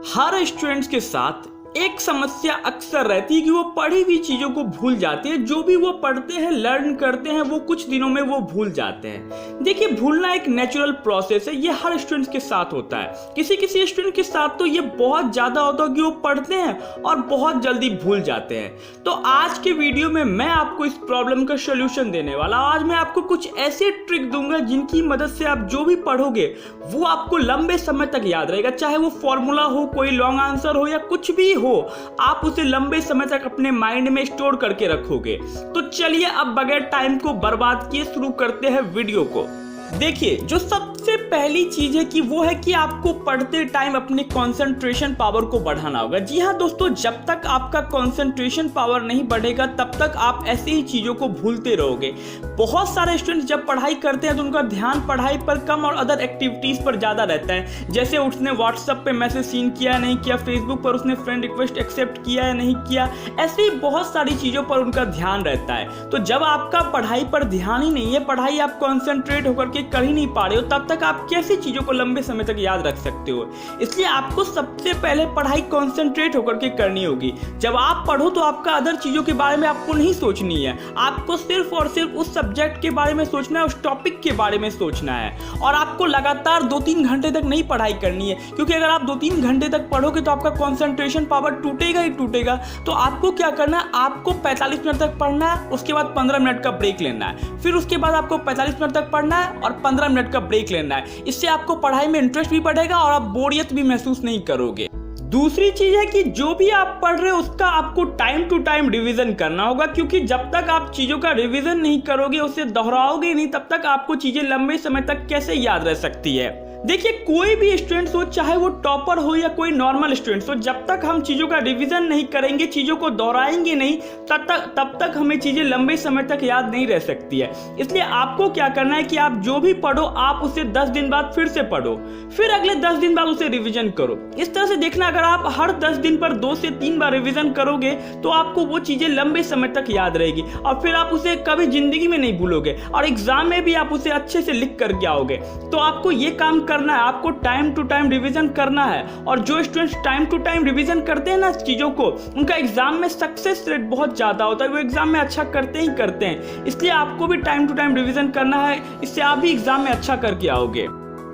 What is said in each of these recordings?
हर students के साथ एक समस्या अक्सर रहती है कि वो पढ़ी हुई चीज़ों को भूल जाते हैं। जो भी वो पढ़ते हैं, लर्न करते हैं, वो कुछ दिनों में वो भूल जाते हैं। देखिए, भूलना एक नेचुरल प्रोसेस है। ये हर स्टूडेंट्स के साथ होता है। किसी किसी स्टूडेंट के साथ तो ये बहुत ज़्यादा होता है कि वो पढ़ते हैं और बहुत जल्दी भूल जाते हैं। तो आज के वीडियो में मैं आपको इस प्रॉब्लम का सोल्यूशन देने वाला हूँ। आज मैं आपको कुछ ऐसे ट्रिक दूंगा जिनकी मदद से आप जो भी पढ़ोगे वो आपको लंबे समय तक याद रहेगा। चाहे वो फॉर्मूला हो, कोई लॉन्ग आंसर हो या कुछ भी हो, आप उसे लंबे समय तक अपने माइंड में स्टोर करके रखोगे। तो चलिए अब बगैर टाइम को बर्बाद किए शुरू करते हैं वीडियो को। देखिए, जो सबसे पहली चीज है कि वो है कि आपको पढ़ते टाइम अपने कंसंट्रेशन पावर को बढ़ाना होगा। जी हाँ दोस्तों, जब तक आपका कंसंट्रेशन पावर नहीं बढ़ेगा तब तक आप ऐसी ही चीजों को भूलते रहोगे। बहुत सारे स्टूडेंट्स जब पढ़ाई करते हैं तो उनका ध्यान पढ़ाई पर कम और अदर एक्टिविटीज पर ज्यादा रहता है। जैसे उसने व्हाट्सएप पे मैसेज सीन किया या नहीं किया, फेसबुक पर उसने फ्रेंड रिक्वेस्ट एक्सेप्ट किया या नहीं किया, ऐसे ही बहुत सारी चीजों पर उनका ध्यान रहता है। तो जब आपका पढ़ाई पर ध्यान ही नहीं है, पढ़ाई आप कॉन्सेंट्रेट होकर के कर ही नहीं पा रहे हो, तब तक आप कैसी चीजों को लंबे समय तक याद रख सकते हो। इसलिए आपको सबसे पहले पढ़ाई कॉन्सेंट्रेट होकर के करनी होगी। जब आप पढ़ो तो आपका अदर चीजों के बारे में आपको नहीं सोचनी है। आपको सिर्फ और सिर्फ उस सब्जेक्ट के बारे में सोचना है, उस टॉपिक के बारे में सोचना है। और आपको लगातार 2-3 घंटे तक नहीं पढ़ाई करनी है, क्योंकि अगर आप 2-3 घंटे तक पढ़ोगे तो आपका कॉन्सेंट्रेशन पावर टूटेगा ही टूटेगा। तो आपको क्या करना है, आपको 45 मिनट तक पढ़ना है, उसके बाद 15 मिनट का ब्रेक लेना है, फिर उसके बाद आपको 45 मिनट तक पढ़ना है और 15 मिनट का ब्रेक लेना है। इससे आपको पढ़ाई में इंटरेस्ट भी बढ़ेगा और आप बोरियत भी महसूस नहीं करोगे। दूसरी चीज है कि जो भी आप पढ़ रहे हो उसका आपको टाइम टू टाइम रिवीजन करना होगा, क्योंकि जब तक आप चीजों का रिवीजन नहीं करोगे, उसे दोहराओगे नहीं, तब तक आपको चीजें लंबे समय तक कैसे याद रह सकती है। देखिए, कोई भी स्टूडेंट्स हो, चाहे वो टॉपर हो या कोई नॉर्मल स्टूडेंट्स हो, जब तक हम चीज़ों का रिवीजन नहीं करेंगे, चीज़ों को दोहराएंगे नहीं, तब तक हमें चीज़ें लंबे समय तक याद नहीं रह सकती है। इसलिए आपको क्या करना है कि आप जो भी पढ़ो, आप उसे 10 दिन बाद फिर से पढ़ो, फिर अगले 10 दिन बाद उसे रिवीजन करो। इस तरह से देखना, अगर आप हर 10 दिन पर 2 से 3 बार रिवीजन करोगे तो आपको वो चीज़ें लंबे समय तक याद रहेगी और फिर आप उसे कभी जिंदगी में नहीं भूलोगे और एग्जाम में भी आप उसे अच्छे से लिख करके आओगे। तो आपको ये काम करना है, आपको टाइम टू टाइम रिवीजन करना है। और जो students time to time revision करते हैं ना चीजों को, उनका एग्जाम में सक्सेस रेट बहुत ज्यादा होता है। वो एग्जाम में अच्छा करते ही करते हैं। इसलिए आपको भी टाइम टू टाइम रिवीजन करना है, इससे आप भी एग्जाम में अच्छा करके आओगे।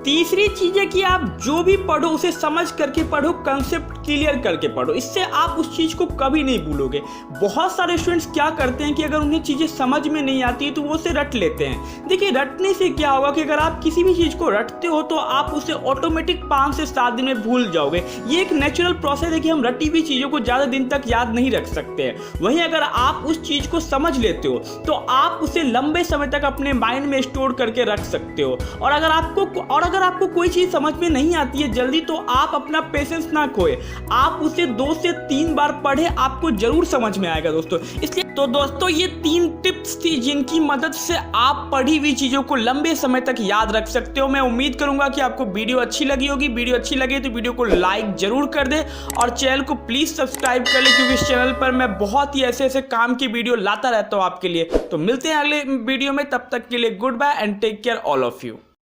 तीसरी चीज है कि आप जो भी पढ़ो उसे समझ करके पढ़ो, कंसेप्ट क्लियर करके पढ़ो। इससे आप उस चीज को कभी नहीं भूलोगे। बहुत सारे स्टूडेंट्स क्या करते हैं कि अगर उन्हें चीजें समझ में नहीं आती है तो वो उसे रट लेते हैं। देखिए, रटने से क्या होगा कि अगर आप किसी भी चीज को रटते हो तो आप उसे ऑटोमेटिक 5 से 7 दिन में भूल जाओगे। ये एक नेचुरल प्रोसेस है कि हम रटी हुई चीजों को ज्यादा दिन तक याद नहीं रख सकते हैं। वहीं अगर आप उस चीज को समझ लेते हो तो आप उसे लंबे समय तक अपने माइंड में स्टोर करके रख सकते हो। और अगर आपको कोई चीज समझ में नहीं आती है जल्दी, तो आप अपना पेशेंस ना खोए, आप उसे 2 से 3 बार पढ़े, आपको जरूर समझ में आएगा दोस्तों। इसलिए तो दोस्तों, ये 3 टिप्स थी जिनकी मदद से आप पढ़ी हुई चीजों को लंबे समय तक याद रख सकते हो। मैं उम्मीद करूंगा कि आपको वीडियो अच्छी लगी होगी। वीडियो अच्छी लगे तो वीडियो को लाइक जरूर कर दे और चैनल को प्लीज सब्सक्राइब कर ले, क्योंकि इस चैनल पर मैं बहुत ही ऐसे काम की वीडियो लाता रहता हूँ आपके लिए। तो मिलते हैं अगले वीडियो में, तब तक के लिए goodbye and take care all of you.